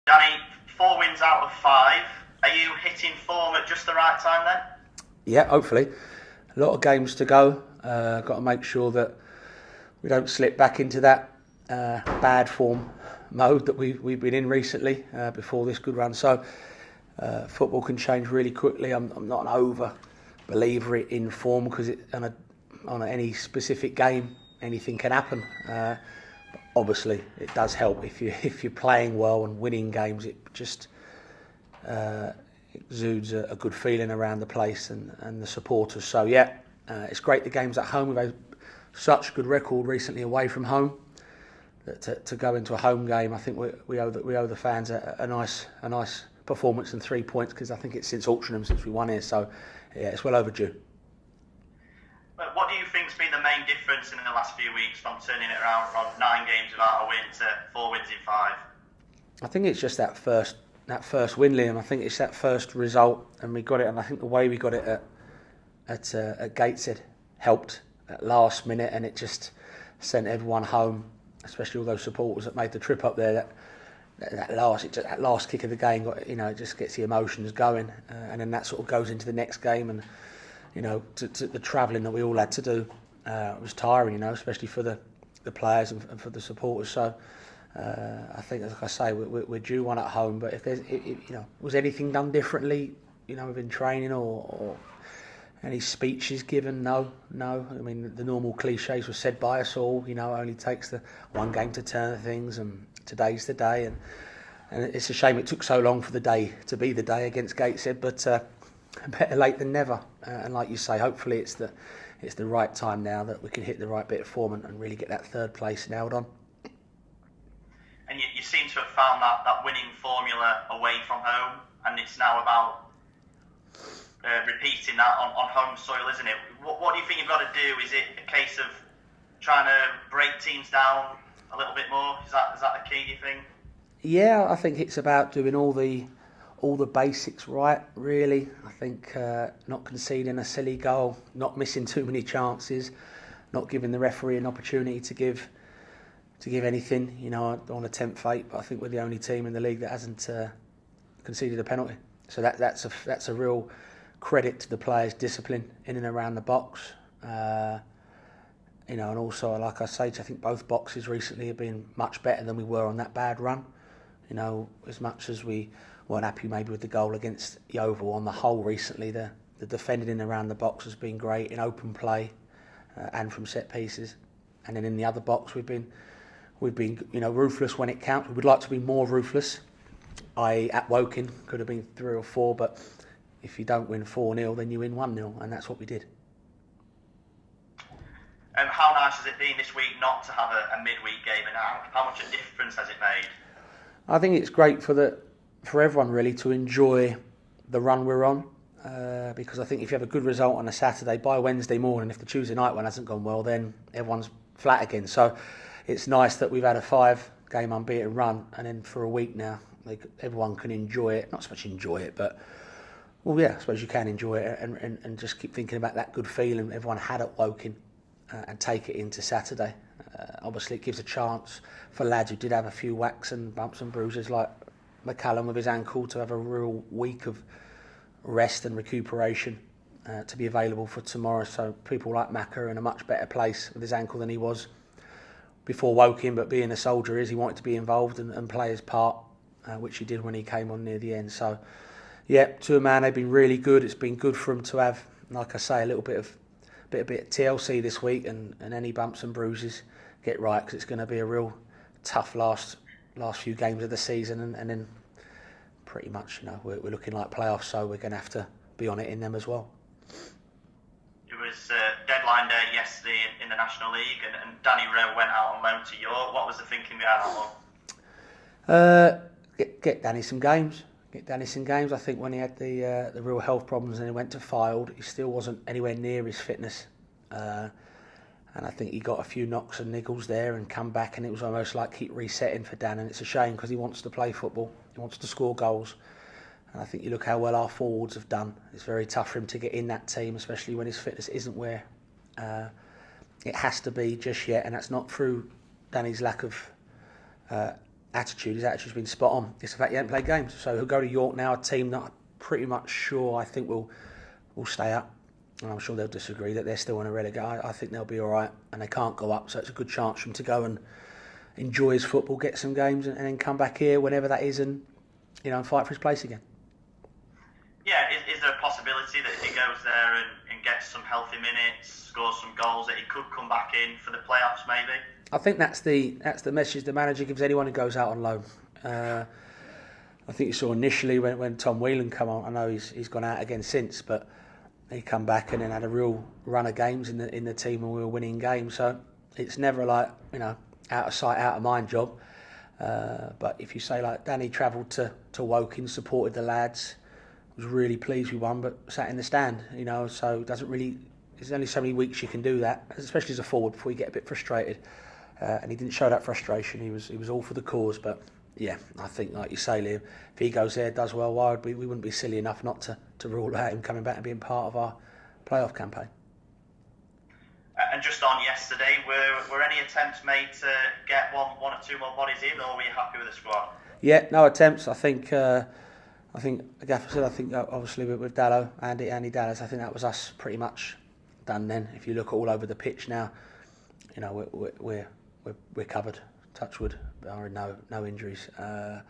Danny, 4 wins out of 5. Are you hitting form at just the right time then? Yeah, hopefully. A lot of games to go. Got to make sure that we don't slip back into that bad form mode that we've been in recently before this good run. So football can change really quickly. I'm not an over believer in form because on any specific game anything can happen. Obviously, it does help if you're playing well and winning games. It just exudes a good feeling around the place and the supporters. So yeah, it's great the game's at home. We've had such good record recently away from home that to go into a home game, I think we owe the fans a nice performance and 3 points, because I think it's since Altrincham since we won here. So yeah, it's well overdue. But what do you think's been the main difference in the last few weeks from turning it around from 9 games without a win to 4 wins in 5? I think it's just that first win, Liam. I think it's that first result, and we got it. And I think the way we got it at Gateshead helped at last minute, and it just sent everyone home, especially all those supporters that made the trip up there. That last kick of the game it just gets the emotions going, and then that sort of goes into the next game, and to the travelling that we all had to do, it was tiring, especially for the players and for the supporters. So I think, like I say, we're due one at home. But if there's, was anything done differently, within training or any speeches given? No. I mean, the normal cliches were said by us all. It only takes the one game to turn things, and today's the day. And it's a shame it took so long for the day to be the day against Gateshead, but better late than never. And like you say, hopefully it's the right time now that we can hit the right bit of form and really get that third place nailed on. And you seem to have found that winning formula away from home, and it's now about repeating that on home soil, isn't it? What do you think you've got to do? Is it a case of trying to break teams down a little bit more? Is that the key, do you think? Yeah, I think it's about doing all the basics right, really. I think not conceding a silly goal, not missing too many chances, not giving the referee an opportunity to give anything. I don't want to tempt fate, but I think we're the only team in the league that hasn't conceded a penalty. So that's a real credit to the players' discipline in and around the box. And also, like I say, I think both boxes recently have been much better than we were on that bad run. As much as we weren't happy maybe with the goal against Yeovil, on the whole recently, the defending in and around the box has been great in open play and from set pieces. And then in the other box, we've been ruthless when it counts. We would like to be more ruthless. At Woking could have been 3 or 4, but if you don't win 4-0, then you win 1-0, and that's what we did. How nice has it been this week not to have a midweek game, and how much a difference has it made? I think it's great for everyone really to enjoy the run we're on, because I think if you have a good result on a Saturday, by Wednesday morning, if the Tuesday night one hasn't gone well, then everyone's flat again. So it's nice that we've had a 5-game unbeaten run, and then for a week now, everyone can enjoy it. Not so much enjoy it, but I suppose you can enjoy it and just keep thinking about that good feeling everyone had at Woking and take it into Saturday. Obviously, it gives a chance for lads who did have a few whacks and bumps and bruises, like McCallum with his ankle, to have a real week of rest and recuperation to be available for tomorrow. So people like Macca are in a much better place with his ankle than he was before Woking, but being a soldier he wanted to be involved and play his part, which he did when he came on near the end. So yeah, to a man, they've been really good. It's been good for him to have, like I say, a little bit of TLC this week, and any bumps and bruises get right, because it's going to be a real tough last few games of the season, and then pretty much we're looking like playoffs, so we're going to have to be on it in them as well. It was deadline day yesterday in the National League, and Danny Rowe went out on loan to York. What was the thinking behind that one? Get Danny some games. I think when he had the real health problems and he went to Fylde, he still wasn't anywhere near his fitness. And I think he got a few knocks and niggles there and come back, and it was almost like keep resetting for Dan. And it's a shame, because he wants to play football. He wants to score goals. And I think you look how well our forwards have done. It's very tough for him to get in that team, especially when his fitness isn't where it has to be just yet. And that's not through Danny's lack of his attitude's been spot on. It's the fact he hasn't played games. So he'll go to York now, a team that I'm pretty much sure I think will stay up. And I'm sure they'll disagree that they're still in a relegate. I think they'll be all right, and they can't go up. So it's a good chance for him to go and enjoy his football, get some games, and then come back here whenever that is, and and fight for his place again. Yeah, is there a possibility that if he goes there and gets some healthy minutes, scores some goals, that he could come back in for the playoffs maybe? I think that's the message the manager gives anyone who goes out on loan. I think you saw initially when Tom Whelan come on. I know he's gone out again since, but he come back and then had a real run of games in the team, and we were winning games. So it's never like out of sight, out of mind job. But if you say like Danny travelled to Woking, supported the lads, was really pleased we won, but sat in the stand, so it doesn't really. There's only so many weeks you can do that, especially as a forward, before you get a bit frustrated. And he didn't show that frustration. He was all for the cause. But yeah, I think like you say, Liam, if he goes there, does well, why would we wouldn't be silly enough not to rule out him coming back and being part of our playoff campaign. And just on yesterday, were any attempts made to get one or two more bodies in, or were you happy with the squad? Yeah, no attempts. I think the gaffer said. I think obviously with Dallo, Andy Dallas, I think that was us pretty much done. Then, if you look all over the pitch now, we're covered. Touch wood, there are no injuries, and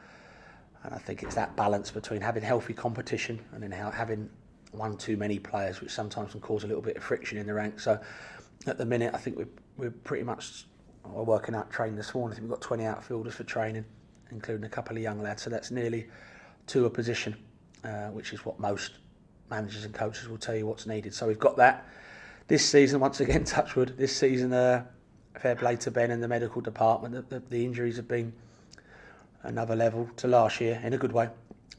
I think it's that balance between having healthy competition and then having one too many players, which sometimes can cause a little bit of friction in the ranks. So at the minute, I think we're pretty much working out training this morning. I think we've got 20 outfielders for training, including a couple of young lads. So that's nearly 2 a position, which is what most managers and coaches will tell you what's needed. So we've got that. This season, once again, touch wood, this season, fair play to Ben and the medical department. The injuries have been another level to last year in a good way.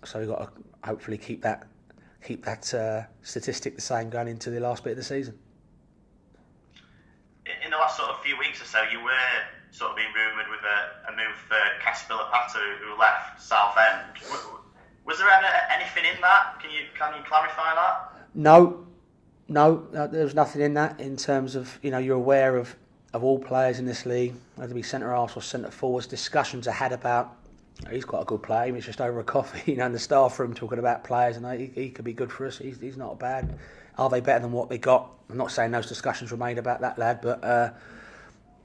So we've got to hopefully keep that statistic the same going into the last bit of the season. In the last sort of few weeks or so, you were sort of being rumoured with a move for Caspilapata, who left Southend. Was there ever anything in that? Can you clarify that? No, there was nothing in that. In terms of you're aware of all players in this league, whether it be centre halves or centre forwards. Discussions are had about. He's quite a good player. He's just over a coffee, in the staff room talking about players, and he could be good for us. He's not bad. Are they better than what they got? I'm not saying those discussions were made about that lad, but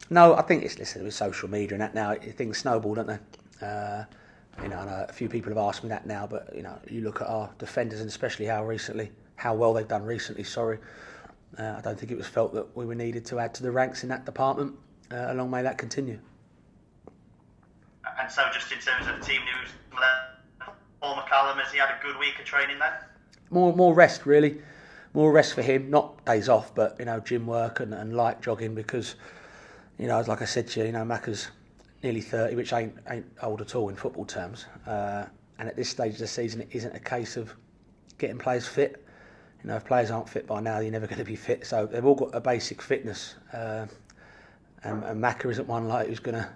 no, I think it's with social media and that now. Things snowball, don't they? I know a few people have asked me that now, but you look at our defenders and especially how well they've done recently. I don't think it was felt that we were needed to add to the ranks in that department. Long may that continue. And so, just in terms of team news, Paul McCallum, has he had a good week of training then? More rest, really. More rest for him. Not days off, but gym work and light jogging, because like I said to you, Macca's nearly 30, which ain't old at all in football terms. And at this stage of the season, it isn't a case of getting players fit. If players aren't fit by now, you're never going to be fit. So they've all got a basic fitness, and Macca isn't one like who's going to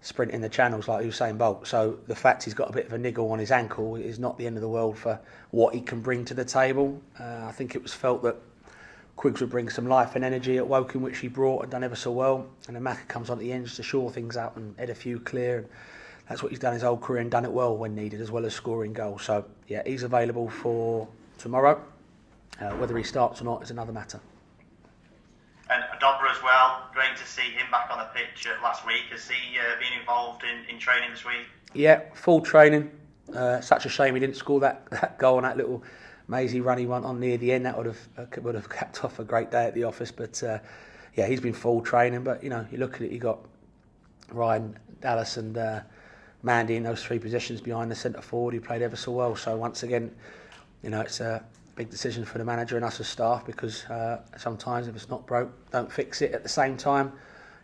sprint in the channels like Usain Bolt. So the fact he's got a bit of a niggle on his ankle is not the end of the world for what he can bring to the table. I think it was felt that Quiggs would bring some life and energy at Woking, which he brought and done ever so well. And then Macca comes on at the end just to shore things out and head a few clear. And that's what he's done his whole career and done it well when needed, as well as scoring goals. So yeah, he's available for tomorrow. Whether he starts or not is another matter. And Dobra as well, great to see him back on the pitch last week. Has he been involved in training this week? Yeah, full training. Such a shame he didn't score that goal on that little mazy run he went on near the end. That would have capped off a great day at the office. But yeah, he's been full training. But you look at it, you got Ryan, Dallas and Mandy in those 3 positions behind the centre forward. He played ever so well. So once again, it's a big decision for the manager and us as staff, because sometimes if it's not broke, don't fix it. At the same time,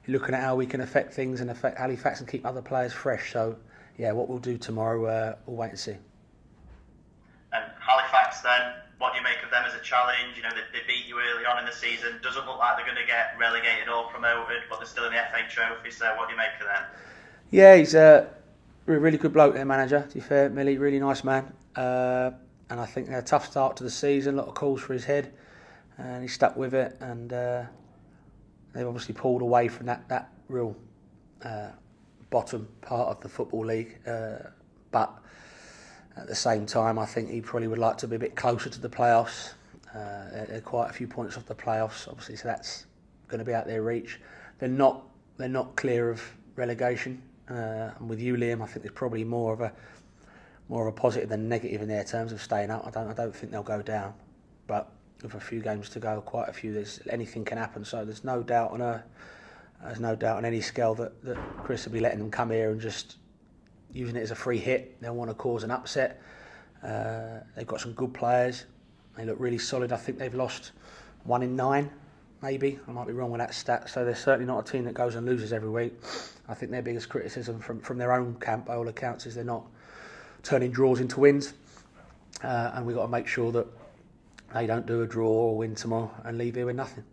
you're looking at how we can affect things and affect Halifax and keep other players fresh. So yeah, what we'll do tomorrow, we'll wait and see. And Halifax then, what do you make of them as a challenge? They beat you early on in the season. Doesn't look like they're going to get relegated or promoted, but they're still in the FA Trophy. So what do you make of them? Yeah, he's a really good bloke, their manager, to be fair. Millie, really nice man. And I think a tough start to the season, a lot of calls for his head, and he stuck with it. And they've obviously pulled away from that real bottom part of the Football League, but at the same time, I think he probably would like to be a bit closer to the playoffs. They're quite a few points off the playoffs, obviously, so that's going to be out their reach. They're not clear of relegation. And with you, Liam, I think there's probably more of a positive than negative in their terms of staying up. I don't think they'll go down, but with a few games to go, quite a few, anything can happen. So there's no doubt on any scale that Chris will be letting them come here and just using it as a free hit. They'll want to cause an upset. They've got some good players. They look really solid. I think they've lost 1 in 9, maybe. I might be wrong with that stat. So they're certainly not a team that goes and loses every week. I think their biggest criticism from their own camp, by all accounts, is they're not turning draws into wins. And we've got to make sure that they don't do a draw or win tomorrow and leave here with nothing.